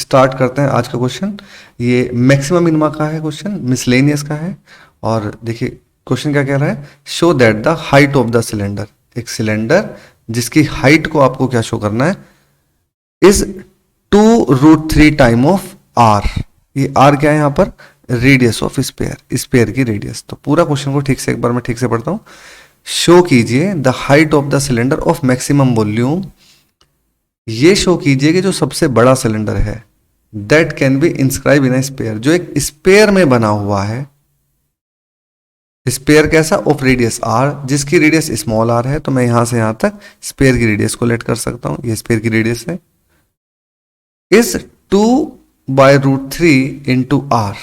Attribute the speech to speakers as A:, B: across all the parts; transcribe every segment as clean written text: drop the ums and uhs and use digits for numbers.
A: Start करते हैं आज का क्वेश्चन। ये मैक्सिमम मिनिमा का है क्वेश्चन, मिसलेनियस का है। और देखिए क्वेश्चन क्या कह रहा है, show that the height of the cylinder. एक सिलेंडर जिसकी हाइट को आपको क्या शो करना है, इज 2√3 टाइम ऑफ आर। ये आर क्या है यहाँ पर, रेडियस ऑफ स्पेयर, स्पेयर की रेडियस। तो पूरा क्वेश्चन को ठीक से एक बार मैं ठीक से पढ़ता हूं। शो कीजिए the height of the cylinder of maximum volume. ये शो कीजिए कि जो सबसे बड़ा सिलेंडर है, that can be inscribe in sphere, जो एक स्पेयर में बना हुआ है। स्पेयर कैसा, ऑफ रेडियस आर, जिसकी रेडियस स्मॉल आर है। तो मैं यहां से यहां तक स्पेयर की रेडियस को लेट कर सकता हूं, ये स्पेयर की रेडियस है। इज 2/√3 इंटू आर,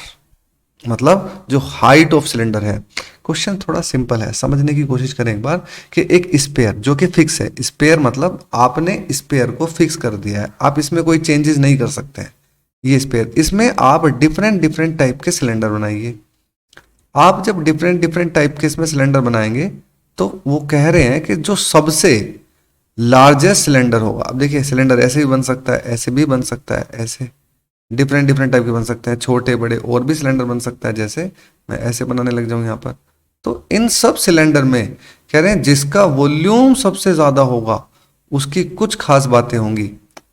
A: मतलब जो हाइट ऑफ सिलेंडर है। क्वेश्चन थोड़ा सिंपल है, समझने की कोशिश करें एक बार कि एक स्पेयर जो कि फिक्स है, स्पेयर मतलब आपने स्पेयर को फिक्स कर दिया है, आप इसमें कोई चेंजेस नहीं कर सकते हैं। ये स्पेयर, इसमें आप डिफरेंट डिफरेंट टाइप के सिलेंडर बनाइए। आप जब डिफरेंट डिफरेंट टाइप के इसमें सिलेंडर बनाएंगे तो वो कह रहे हैं कि जो सबसे लार्जेस्ट सिलेंडर होगा। अब देखिए सिलेंडर ऐसे भी बन सकता है, ऐसे भी बन सकता है, ऐसे डिफरेंट डिफरेंट टाइप के बन सकते हैं, छोटे बड़े और भी सिलेंडर बन सकता है। जैसे मैं ऐसे बनाने लग जाऊं यहाँ पर, तो इन सब सिलेंडर में कह रहे हैं जिसका वॉल्यूम सबसे ज्यादा होगा उसकी कुछ खास बातें होंगी।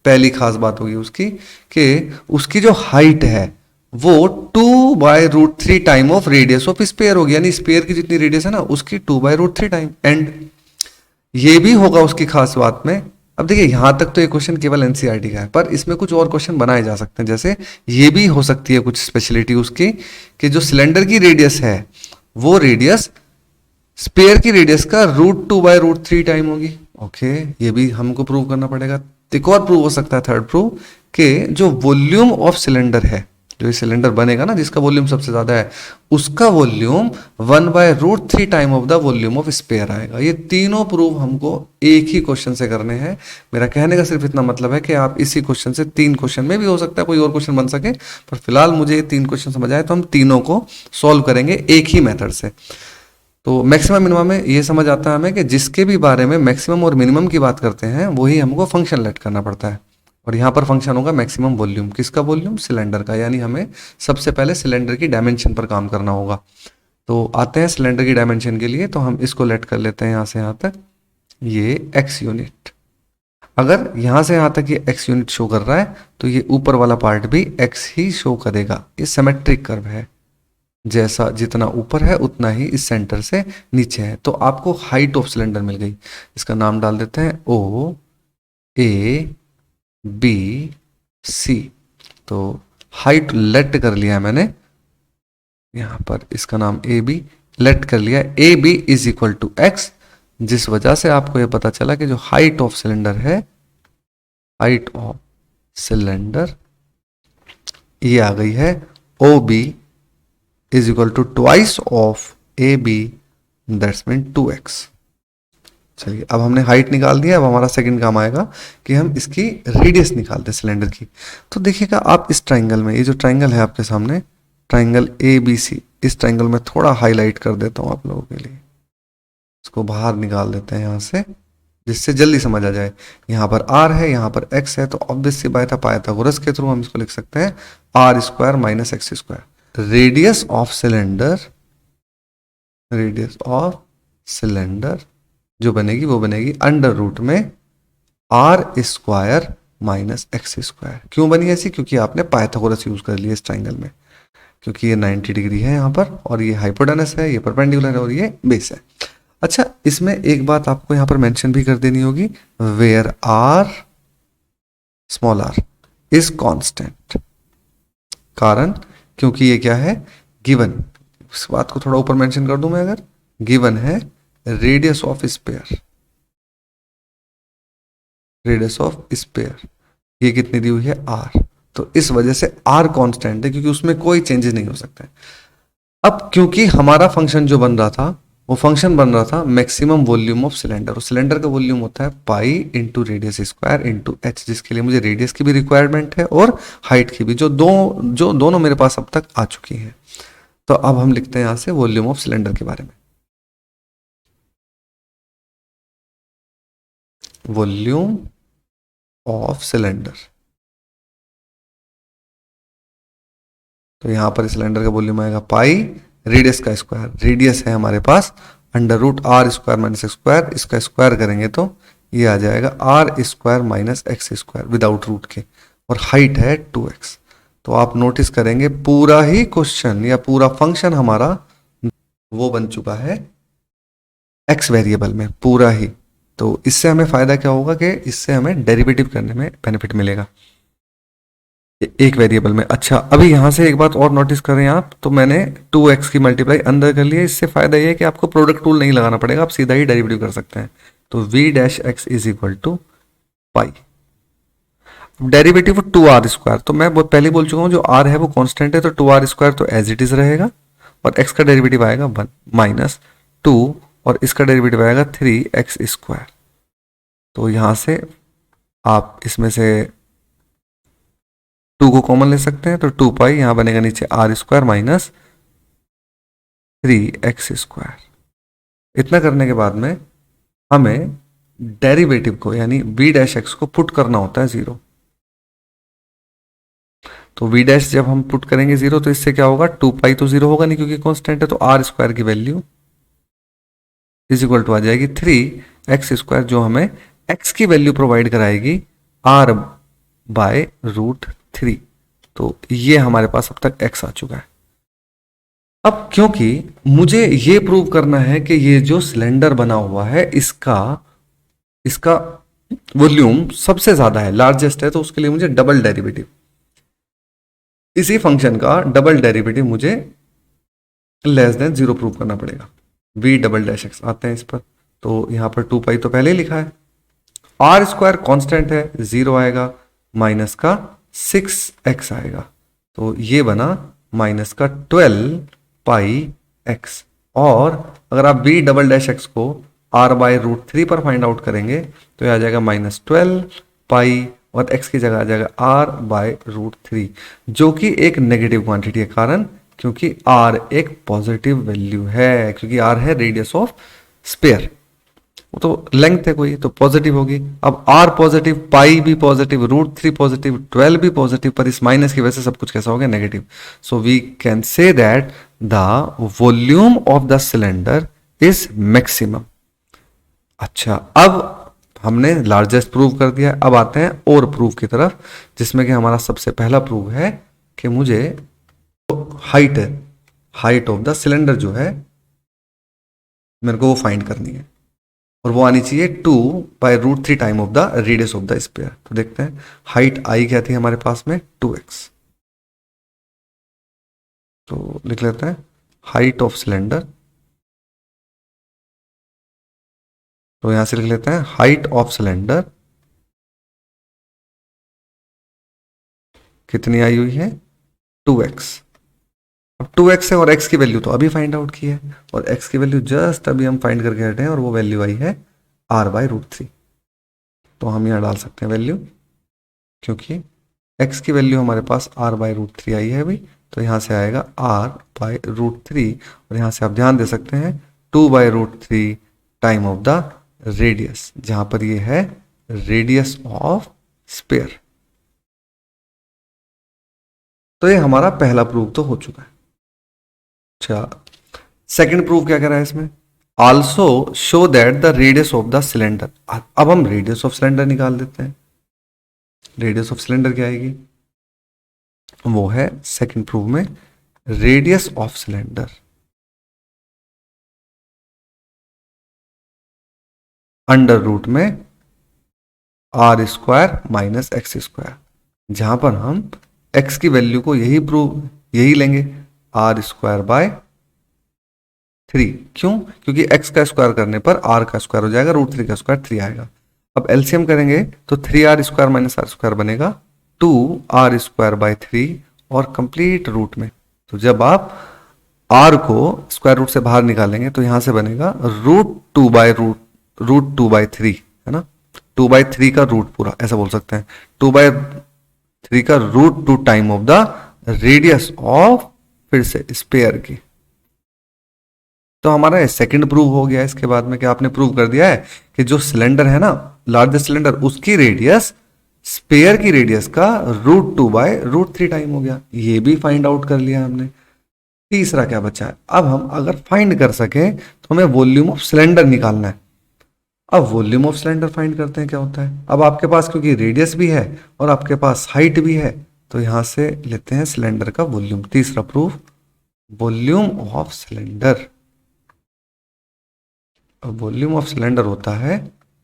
A: पहली खास बात होगी उसकी कि उसकी जो हाइट है वो 2/√3 time of radius of sphere होगी, यानी स्पेयर की जितनी रेडियस है ना उसकी 2/√3 टाइम। एंड ये भी होगा उसकी खास बात में। अब देखिए यहां तक तो ये क्वेश्चन केवल एनसीईआरटी का है, पर इसमें कुछ और क्वेश्चन बनाए जा सकते हैं। जैसे ये भी हो सकती है कुछ स्पेशलिटी उसकी कि जो सिलेंडर की रेडियस है वो रेडियस स्पेयर की रेडियस का √2/√3 टाइम होगी। ओके, ये भी हमको प्रूव करना पड़ेगा। एक और प्रूव हो सकता है, थर्ड प्रूव, कि जो वॉल्यूम ऑफ सिलेंडर है, जो ये सिलेंडर बनेगा ना जिसका वॉल्यूम सबसे ज्यादा है, उसका volume 1/√3 time of the volume of sphere आएगा। ये तीनों प्रूव हमको एक ही क्वेश्चन से करने हैं। मेरा कहने का सिर्फ इतना मतलब है कि आप इसी क्वेश्चन से 3 क्वेश्चन में भी हो सकता है कोई और क्वेश्चन बन सके, पर फिलहाल मुझे ये 3 क्वेश्चन समझ आए तो हम तीनों को सॉल्व करेंगे एक ही मेथड से। तो मैक्सिमम मिनिमम में ये समझ आता है हमें कि जिसके भी बारे में मैक्सिमम और मिनिमम की बात करते हैं वही हमको फंक्शन लेट करना पड़ता है। और यहाँ पर फंक्शन होगा मैक्सिमम वॉल्यूम, किसका वॉल्यूम, सिलेंडर का। यानी हमें सबसे पहले सिलेंडर की डायमेंशन पर काम करना होगा। तो आते हैं सिलेंडर की डायमेंशन के लिए, तो हम इसको लेट कर लेते हैं यहाँ से यहाँ तक, ये एक्स यूनिट। अगर यहाँ से यहाँ तक ये एक्स यूनिट शो कर रहा है तो ये ऊपर वाला पार्ट भी एक्स ही शो करेगा। ये सिमेट्रिक कर्व है, जैसा जितना ऊपर है उतना ही इस सेंटर से नीचे है। तो आपको हाइट ऑफ सिलेंडर मिल गई। इसका नाम डाल देते हैं ओ ए बी सी। तो हाइट लेट कर लिया है मैंने यहां पर, इसका नाम ए बी लेट कर लिया। A B is equal to x, जिस वजह से आपको यह पता चला कि जो हाइट ऑफ सिलेंडर है, हाइट ऑफ सिलेंडर ये आ गई है O B is equal to twice of A B, that's mean 2x। चलिए अब हमने हाइट निकाल दिया, अब हमारा सेकंड काम आएगा कि हम इसकी रेडियस निकालते हैं सिलेंडर की। तो देखिएगा आप इस ट्राइंगल में, ये जो ट्राइंगल है आपके सामने, ट्राइंगल ए बी सी, इस ट्राइंगल में थोड़ा हाईलाइट कर देता हूं आप लोगों के लिए। इसको बाहर निकाल देते हैं यहाँ से, जिससे जल्दी समझ आ जाए। यहाँ पर आर है, यहाँ पर एक्स है, तो ऑब्वियस सी बात है पाइथागोरस के थ्रू हम इसको लिख सकते हैं r square minus x square. Radius of cylinder, radius of cylinder जो बनेगी वो बनेगी अंडर रूट में r square minus x square. क्यों बनी ऐसी, क्योंकि आपने पाइथागोरस यूज कर लिया इस ट्राइंगल में, क्योंकि ये 90 डिग्री है यहाँ पर, और ये हाइपोटेनस है, ये परपेंडिकुलर है, और ये बेस है। अच्छा, इसमें एक बात आपको यहाँ पर मेंशन भी कर देनी होगी, where r small r is constant. कारण, क्योंकि ये क्या है, गिवन। इस बात को थोड़ा ऊपर मेंशन कर दूं मैं, अगर गिवन है radius of sphere, radius of sphere ये कितनी दी हुई है, आर। तो इस वजह से आर कांस्टेंट है, क्योंकि उसमें कोई चेंजेस नहीं हो सकता है। अब क्योंकि हमारा फंक्शन जो बन रहा था, वो फंक्शन बन रहा था मैक्सिमम वॉल्यूम ऑफ सिलेंडर, और सिलेंडर का वॉल्यूम होता है pi into radius square into H, जिसके लिए मुझे रेडियस की भी रिक्वायरमेंट है और हाइट की भी, जो दोनों मेरे पास अब तक आ चुकी हैं। तो अब हम लिखते हैं यहां से वॉल्यूम ऑफ सिलेंडर के बारे में। वॉल्यूम ऑफ सिलेंडर तो यहाँ पर सिलेंडर का वॉल्यूम आएगा पाई रेडियस का स्क्वायर, रेडियस है हमारे पास under root R square minus x square, इसका स्क्वायर करेंगे तो ये आ जाएगा R square minus x square without root के, और हाइट है 2x। तो आप नोटिस करेंगे पूरा ही क्वेश्चन या पूरा फंक्शन हमारा वो बन चुका है x वेरिएबल में पूरा ही। तो इससे हमें फायदा क्या होगा कि इससे हमें डेरिवेटिव करने में बेनिफिट मिलेगा एक वेरिएबल में। अच्छा, अभी यहां से एक बात और नोटिस करें आप, तो मैंने 2x की मल्टीप्लाई अंदर कर लिया। इससे फायदा ये है कि आपको प्रोडक्ट टूल नहीं लगाना पड़ेगा, आप सीधा ही डेरिवेटिव कर सकते हैं। तो v dash x is equal to pi, derivative 2r square, तो मैं पहले बोल चुका हूं जो r है वो कांस्टेंट है, तो 2r स्क्वायर तो एज इट इज रहेगा, और x का डेरिवेटिव आएगा 1 माइनस 2, और इसका डेरिवेटिव आएगा 3x स्क्वायर। तो यहां से आप इसमें से 2 को कॉमन ले सकते हैं, तो 2 पाई यहां बनेगा नीचे r square minus 3x square. इतना करने के बाद में हमें डेरिवेटिव को यानी v डैश एक्स को पुट करना होता है 0। तो v डैश जब हम पुट करेंगे 0 तो इससे क्या होगा, 2 पाई तो 0 होगा नहीं क्योंकि कांस्टेंट है, तो r स्क्वायर की वैल्यू इज इक्वल टू आ जाएगी 3x स्क्वायर, जो हमें x की वैल्यू प्रोवाइड कराएगी r बाय रूट 3। तो ये हमारे पास अब तक x आ चुका है। अब क्योंकि मुझे ये प्रूव करना है कि ये जो सिलेंडर बना हुआ है इसका वॉल्यूम सबसे ज्यादा है, लार्जेस्ट है, तो उसके लिए मुझे डबल डेरिवेटिव, इसी फंक्शन का डबल डेरिवेटिव मुझे लेस देन 0 प्रूव करना पड़ेगा। v डबल डैश एक्स आते हैं इस पर, तो यहां पर 2 पाई तो पहले ही लिखा है, r स्क्वायर कॉन्स्टेंट है 0 आएगा, माइनस का 6x आएगा, तो ये बना माइनस का 12 पाई x। और अगर आप v डबल डैश एक्स को r बाय रूट 3 पर फाइंड आउट करेंगे तो ये आ जाएगा माइनस 12 पाई, और x की जगह आ जाएगा r बाय रूट 3, जो कि एक नेगेटिव क्वांटिटी है, कारण क्योंकि r एक पॉजिटिव वैल्यू है, क्योंकि r है रेडियस ऑफ स्फीयर, वो तो लेंथ है कोई, तो पॉजिटिव होगी। अब r पॉजिटिव, पाई भी पॉजिटिव, रूट 3 पॉजिटिव, 12 भी पॉजिटिव, पर इस माइनस की वजह से सब कुछ कैसा हो गया, negative. So we can say that the volume of the cylinder is maximum. अच्छा, अब हमने लार्जेस्ट प्रूव कर दिया, अब आते हैं और प्रूफ की तरफ, जिसमें कि हमारा सबसे पहला प्रूफ है कि मुझे हाइट ऑफ द सिलेंडर जो है मेरे को वो फाइंड करनी है, और वो आनी चाहिए 2 by root 3 time of the radius of the sphere. तो देखते हैं हाइट आई क्या थी हमारे पास में, 2x। तो लिख लेते हैं हाइट ऑफ सिलेंडर, तो यहां से लिख लेते हैं हाइट ऑफ सिलेंडर कितनी आई हुई है, 2x। अब 2x है और x की वैल्यू तो अभी फाइंड आउट की है, और x की वैल्यू जस्ट अभी हम फाइंड करके हटे हैं, और वो वैल्यू आई है r बाय रूट 3। तो हम यहां डाल सकते हैं वैल्यू, क्योंकि x की वैल्यू हमारे पास r बाय रूट 3 आई है अभी, तो यहां से आएगा r बाय रूट 3, और यहां से आप ध्यान दे सकते हैं 2 by root 3 time of the radius, जहां पर ये है रेडियस ऑफ स्फीयर। तो ये हमारा पहला प्रूफ तो हो चुका है। अच्छा, सेकंड प्रूफ क्या कह रहा है इसमें, also show that the radius of the cylinder. अब हम रेडियस ऑफ सिलेंडर निकाल देते हैं। रेडियस ऑफ सिलेंडर क्या आएगी, वो है सेकंड प्रूफ में radius of cylinder under root में r square minus x square, जहां पर हम x की वैल्यू को यही लेंगे r स्क्वायर बाय 3। क्यों, क्योंकि x का स्क्वायर करने पर r का स्क्वायर हो जाएगा, रूट 3 का स्क्वायर 3 आएगा। अब एलसीएम करेंगे तो 3r square minus r square बनेगा 2r स्क्वायर बाय 3, और कंप्लीट रूट में, तो जब आप r को स्क्वायर रूट से बाहर निकालेंगे तो यहां से बनेगा रूट 2 बाय 3, है ना, 2 बाय 3 का रूट पूरा, ऐसा बोल सकते हैं 2 बाय 3 का root 2 time of the radius of फिर से स्फीयर की। तो हमारा सेकंड प्रूव हो गया। इसके बाद में क्या आपने प्रूव कर दिया है कि जो सिलेंडर है ना, लार्जेस्ट सिलेंडर, उसकी रेडियस स्पेयर की रेडियस का √2/√3 टाइम हो गया। ये भी फाइंड आउट कर लिया हमने। तीसरा क्या बचा है, अब हम अगर फाइंड कर सके तो हमें वॉल्यूम ऑफ सिलेंडर निकालना है। अब वॉल्यूम ऑफ सिलेंडर फाइंड करते हैं क्या होता है। अब आपके पास क्योंकि रेडियस भी है और आपके पास हाइट भी है, तो यहां से लेते हैं सिलेंडर का वॉल्यूम। तीसरा proof, volume of cylinder. Volume of cylinder होता है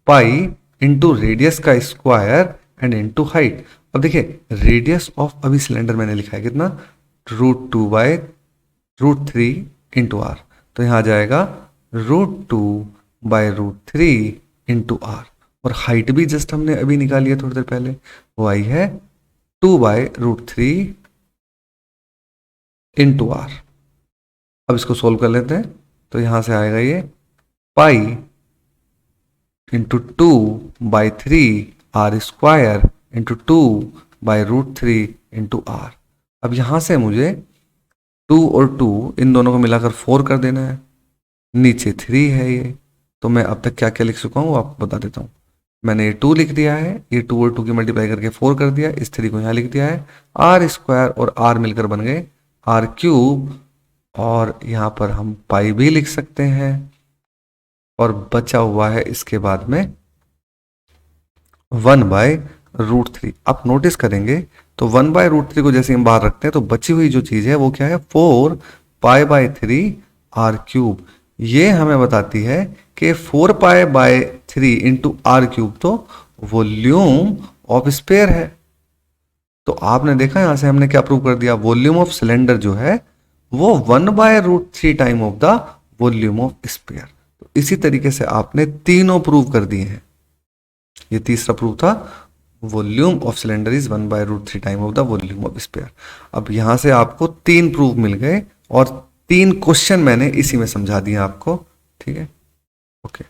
A: पाई इंटू रेडियस का स्क्वायर एंड इंटू हाइट। अब देखिए रेडियस ऑफ अभी सिलेंडर मैंने लिखा है कितना, √2/√3 इंटू आर। तो यहां आ जाएगा √2/√3 इंटू आर। और हाइट भी जस्ट हमने अभी निकाली है थोड़ी देर पहले, वो आई है 2/√3 इंटू आर। अब इसको सोल्व कर लेते हैं, तो यहां से आएगा ये pi into 2/3 r square into 2/√3 into r. अब यहां से मुझे 2 और 2 इन दोनों को मिलाकर 4 कर देना है, नीचे 3 है ये। तो मैं अब तक क्या क्या लिख चुका हूं वो आपको बता देता हूं। मैंने ये 2 लिख दिया है, ये 2 और 2 की मल्टीप्लाई करके 4 कर दिया, इस 3 को यहां लिख दिया है। आर स्क्वायर और आर मिलकर बन गए आर क्यूब, और यहां पर हम पाई भी लिख सकते हैं। और बचा हुआ है इसके बाद में 1/√3। आप नोटिस करेंगे तो 1/√3 को जैसे हम बाहर रखते हैं तो बची हुई जो चीज है वो क्या है, 4π/3 आर क्यूब। ये हमें बताती है कि 4π/3 इंटू आर क्यूब तो वॉल्यूम ऑफ स्पेयर है। तो आपने देखा यहां से हमने क्या प्रूव कर दिया, वॉल्यूम ऑफ सिलेंडर जो है वो 1/√3 time of the volume of sphere. तो इसी तरीके से आपने तीनों प्रूव कर दिए हैं। ये तीसरा प्रूफ था, volume of cylinder is 1/√3 time of the volume of sphere. अब यहां से आपको 3 प्रूफ मिल गए और 3 क्वेश्चन मैंने इसी में समझा दिए आपको। ठीक है, ओके।